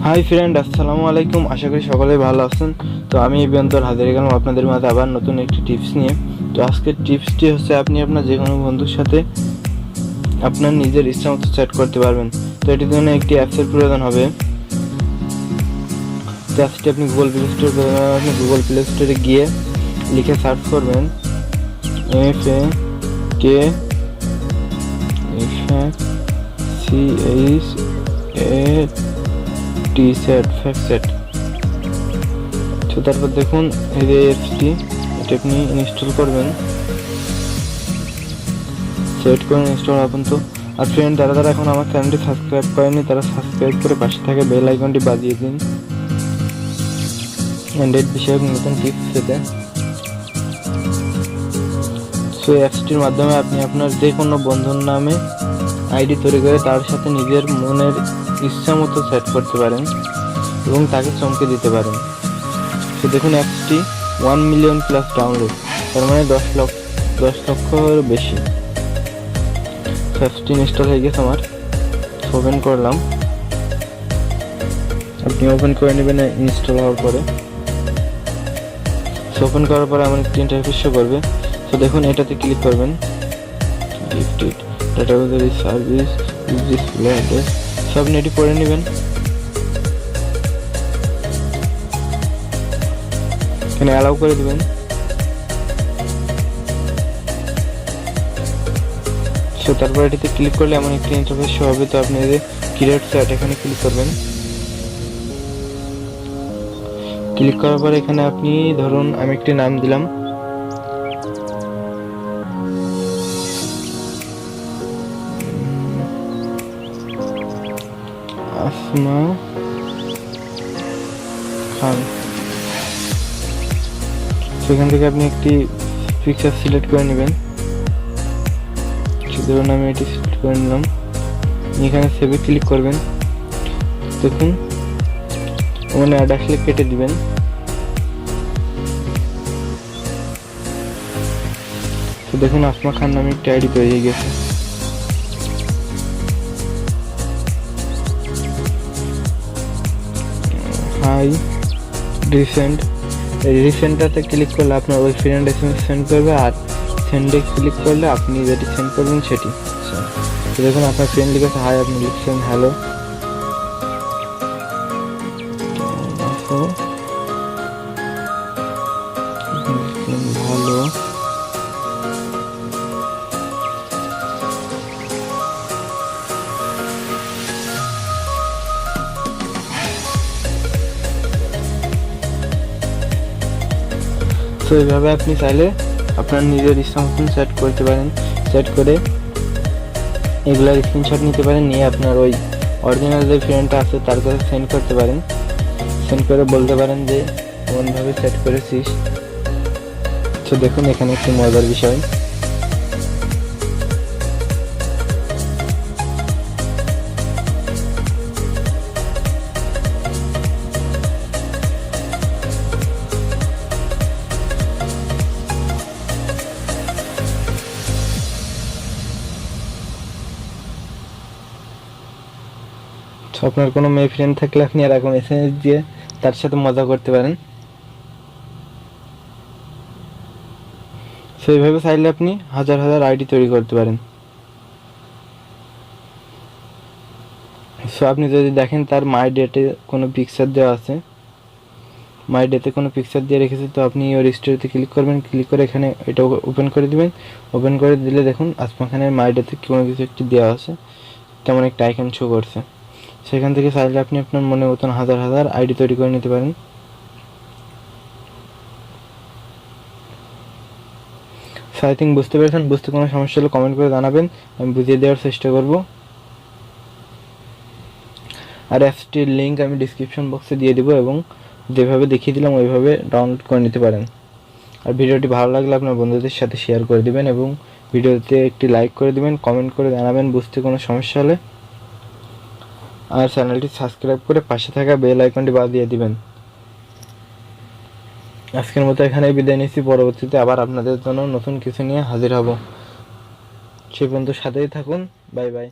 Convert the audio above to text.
Hi friend, আসসালামু আলাইকুম। আশা করি সকলেই ভালো আছেন। তো আমি এই বিয়ন্তর হাজির গেলাম আপনাদের মাঝে আবার নতুন একটি টিপস নিয়ে। তো আজকের টিপসটি হচ্ছে আপনি আপনার যে কোনো বন্ধুর সাথে আপনার নিজের ইচ্ছা মতো চ্যাট করতে পারবেন। তো এটির জন্য একটি অ্যাপসের প্রয়োজন হবে। তো অ্যাপসটি আপনি গুগল প্লে স্টোরে গিয়ে লিখে সার্চ করবেন FACSET। তো তারপর দেখুন এই যে অ্যাপসটি, এটা আপনি ইনস্টল করবেন। সেট করে ইনস্টল হবেন। তো আর ফ্রেন্ড, যারা এখন আমার চ্যানেলটি সাবস্ক্রাইব করেনি তারা সাবস্ক্রাইব করে পাশে থাকা বেল আইকনটি বাজিয়ে দিন অ্যান্ড্রয়েড বিষয়ক নতুন টিপস পেতে। সো অ্যাপসটির মাধ্যমে আপনি আপনার যে কোনো বন্ধুর নামে আইডি তৈরি করে তার সাথে নিজের মনের ইচ্ছা মতো চ্যাট করতে পারেন এবং তাকে চমকে দিতে পারেন। তো দেখুন অ্যাপসটি 1 মিলিয়ন প্লাস ডাউনলোড, তার মানে 10 লক্ষর বেশি। অ্যাপসটি ইনস্টল হয়ে গেছে আমার। ওপেন করলাম, আপনি ওপেন করে নেবেন ইনস্টল হওয়ার পরে। ওপেন করার পরে আমার একটি ইন্টারফেস শো করবে। তো দেখুন এটাতে ক্লিক করবেন, gifted data service display address, সব এটি পড়ে নেবেন। এখানে অ্যালাউ করে দিবেন। সো তারপর এটিতে ক্লিক করলে এমন একটি ইন্টারফেস শো হবে। তো আপনি এই যে ক্রিয়েট চ্যাট এখানে ক্লিক করবেন। ক্লিক করার পরে এখানে আপনি ধরুন আমি একটি নাম দিলাম, আসমা খান। সেখান থেকে আপনি একটি পিকচার সিলেক্ট করে নেবেন। ধরুন আমি এটি সিলেক্ট করে নিলাম। এখানে সেভে ক্লিক করবেন। দেখুন ওখানে অ্যাড আসলে কেটে দিবেন। তো দেখুন আসমা খান নামে একটি আইডি তৈরি হয়ে গেছে। হাই রিসেন্টটাতে ক্লিক করলে আপনার ওই ফ্রেন্ড এসএমএস সেন্ড করবে, আর সেন্ডে ক্লিক করলে আপনি যেটি সেন্ড করবেন সেটি। তো দেখুন আপনার ফ্রেন্ড লিখেছে হাই, আপনি লিখছেন হ্যালো। ভালো তো এইভাবে আপনি চাইলে আপনার নিজের ইচ্ছা মতন চ্যাট করতে পারেন। চ্যাট করে এগুলার স্ক্রিনশট নিতে পারেন, নিয়ে আপনার ওই অরিজিনাল যে ফ্রেন্ডটা আছে তার কাছে সেন্ড করতে পারেন। সেন্ড করে বলতে পারেন যে এমনভাবে চ্যাট করেছিস। তো দেখুন এখানে একটি মজার বিষয়, আপনার কোনো মেয়ে ফ্রেন্ড থাকলে আপনি এরকম এসএমএস দিয়ে তার সাথে মজা করতে পারেন। সেইভাবে চাইলে আপনি হাজার হাজার আইডি তৈরি করতে পারেন। সো আপনি যদি দেখেন তার মাই ডেটে কোনো পিকচার দেওয়া আছে, মাই ডেতে কোনো পিকচার দিয়ে রেখেছে, তো আপনি ওর স্টোরিতে ক্লিক করবেন। ক্লিক করে এখানে এটা ওপেন করে দিবেন। ওপেন করে দিলে দেখুন আসমা খানের মাই ডেতে কোনো কিছু একটি দেওয়া আছে, তেমন একটা আইকন শো করছে। সেখান থেকে চাইলে আপনি আপনার মনের মতন হাজার হাজার আইডি তৈরি করে নিতে পারেন। আই থিঙ্ক বুঝতে পেরেছেন। বুঝতে কোনো সমস্যা হলে কমেন্ট করে জানাবেন, আমি বুঝিয়ে দেওয়ার চেষ্টা করব। আর অ্যাপসটির লিঙ্ক আমি ডিসক্রিপশন বক্সে দিয়ে দেবো, এবং যেভাবে দেখিয়ে দিলাম ওইভাবে ডাউনলোড করে নিতে পারেন। আর ভিডিওটি ভালো লাগলে আপনার বন্ধুদের সাথে শেয়ার করে দিবেন, এবং ভিডিওতে একটি লাইক করে দিবেন, কমেন্ট করে জানাবেন বুঝতে কোনো সমস্যা হলে। আর চ্যানেলটি সাবস্ক্রাইব করে পাশে থাকা বেল আইকনটি বাজিয়ে দিবেন। আজকের মতো এখানেই বিদায় নিচ্ছি। পরবর্তীতে আবার আপনাদের জন্য নতুন কিছু নিয়ে হাজির হব। সে পর্যন্ত সাথেই থাকুন। Bye bye.